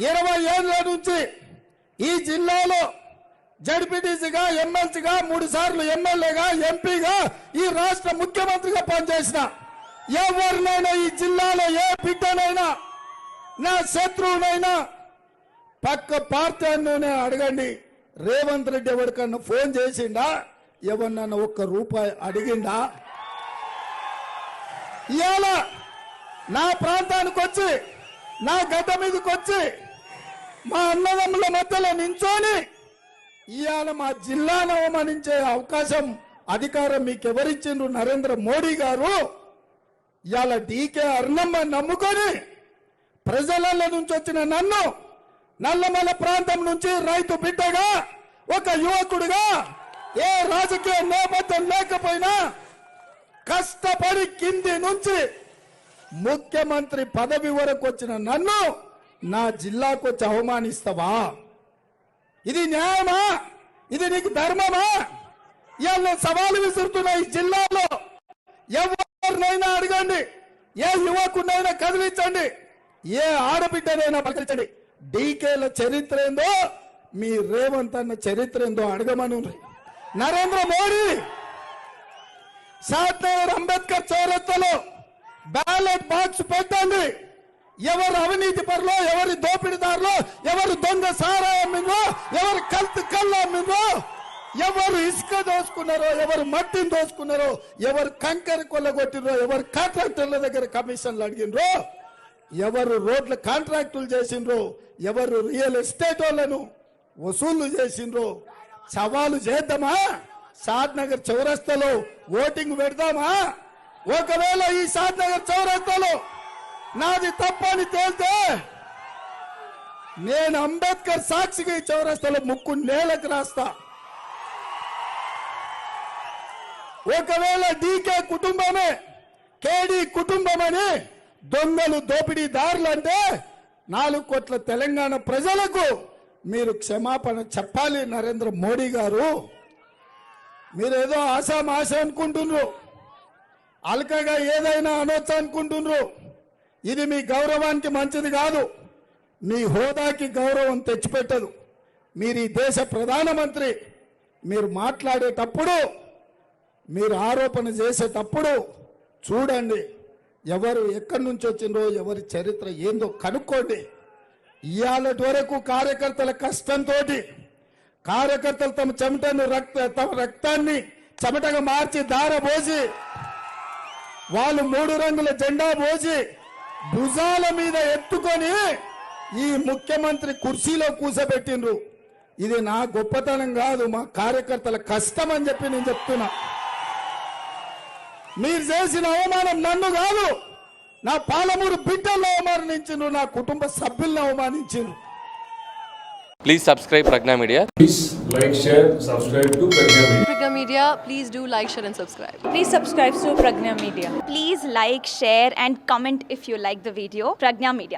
20 ఏళ్ల నుంచి ఈ జిల్లాలో జడ్పీటీసీగా, ఎమ్మెల్సీగా, 3 సార్లు ఎమ్మెల్యేగా, ఎంపీగా, ఈ రాష్ట్ర ముఖ్యమంత్రిగా పనిచేసిన ఎవరినైనా ఈ జిల్లాలో ఏ బిడ్డనైనా, నా శత్రువునైనా పక్క పార్టీని అడగండి, రేవంత్ రెడ్డి ఎవరికన్నా ఫోన్ చేసిండా, ఎవరినన్నా ₹1 అడిగిండా? ఇవాళ నా ప్రాంతానికి వచ్చి, నా గడ్డ మీదకి వచ్చి, మా అన్నదమ్ముల మధ్యలో నించొని ఇవాళ మా జిల్లాను అవమానించే అవకాశం, అధికారం మీకు ఎవరిచ్చిండ్రు? నరేంద్ర మోడీ గారు. ఇవాళ డీకే అర్ణమ్మ నమ్ముకొని ప్రజల నుంచి వచ్చిన నన్ను, నల్లమల ప్రాంతం నుంచి రైతు బిడ్డగా, ఒక యువకుడుగా, ఏ రాజకీయ నేపథ్యం లేకపోయినా కష్టపడి కింది నుంచి ముఖ్యమంత్రి పదవి వరకు వచ్చిన నన్ను నా జిల్లాకు వచ్చి అవమానిస్తావా? ఇది న్యాయమా? ఇది నీకు ధర్మమా? ఇవాళ సవాలు విసురుతున్న ఈ జిల్లాలో ఎవరినైనా అడగండి, ఏ యువకునైనా కదిలించండి, ఏ ఆడబిడ్డనైనా పలకరించండి. డీకేల చరిత్ర ఏందో, మీ రేవంత్ అన్న చరిత్ర ఏందో అడగమను. నరేంద్ర మోడీ సాత్నగర్ అంబేద్కర్ చౌరస్తాలో బ్యాలెట్ బాక్స్ పెట్టండి. ఎవరు అవినీతి పరులో, ఎవరి దోపిడీదారులో, ఎవరు దొంగ సారాయి అమ్మిందో, ఎవరు కళ్ళు అమ్మిందో, ఎవరు ఇసుక దోసుకున్నారో, ఎవరు మట్టిని దోసుకున్నారో, ఎవరు కంకర కొల్లగొట్టినరో, ఎవరు కాంట్రాక్టర్ల దగ్గర కమిషన్లు అడిగినరో, ఎవరు రోడ్ల కాంట్రాక్టులు చేసిండ్రో, ఎవరు రియల్ ఎస్టేట్ వాళ్ళను వసూళ్లు చేసిండ్రో సవాలు చేద్దామా? షాద్నగర్ చౌరస్తాలో ఓటింగ్ పెడదామా? ఒకవేళ ఈ షాద్నగర్ చౌరస్తాలో నాది తప్పని తేలితే నేను అంబేద్కర్ సాక్షిగా ఈ చౌరస్తాలో ముక్కు నేలకు రాస్తా. ఒకవేళ డీకే కుటుంబమే, కేడీ కుటుంబమని దొంగలు, దోపిడీదారులు అంటే 4 కోట్ల తెలంగాణ ప్రజలకు మీరు క్షమాపణ చెప్పాలి. నరేంద్ర మోడీ గారు, మీరేదో ఆశామాష అనుకుంటున్నారు, అల్కగా ఏదైనా అనొచ్చు అనుకుంటున్నారు. ఇది మీ గౌరవానికి మంచిది కాదు, మీ హోదాకి గౌరవం తెచ్చిపెట్టదు. మీరు ఈ దేశ ప్రధానమంత్రి, మీరు మాట్లాడేటప్పుడు, మీరు ఆరోపణ చేసేటప్పుడు చూడండి ఎవరు ఎక్కడి నుంచి వచ్చిందో, ఎవరి చరిత్ర ఏందో కనుక్కోండి. ఇవాళటి వరకు కార్యకర్తల కష్టంతో, కార్యకర్తలు తమ తమ రక్తాన్ని చెమటగా మార్చి దారబోసి, వాళ్ళు 3 రంగుల జెండా పోసి భుజాల మీద ఎత్తుకొని ఈ ముఖ్యమంత్రి కుర్చీలో కూసబెట్టిండ్రు. ఇది నా గొప్పతనం కాదు, మా కార్యకర్తల కష్టం అని చెప్పి నేను చెప్తున్నా. మీరు చేసిన అవమానం నన్ను కాదు, నా పాలమూరు బిడ్డలను అవమానించిండ్రు, నా కుటుంబ సభ్యులను అవమానించిండ్రు. Please subscribe Pragna Media. Please like, share, subscribe to Pragna Media. Pragna Media, please do like, share and subscribe. Please subscribe to Pragna Media. Please like, share and comment if you like the video. Pragna Media.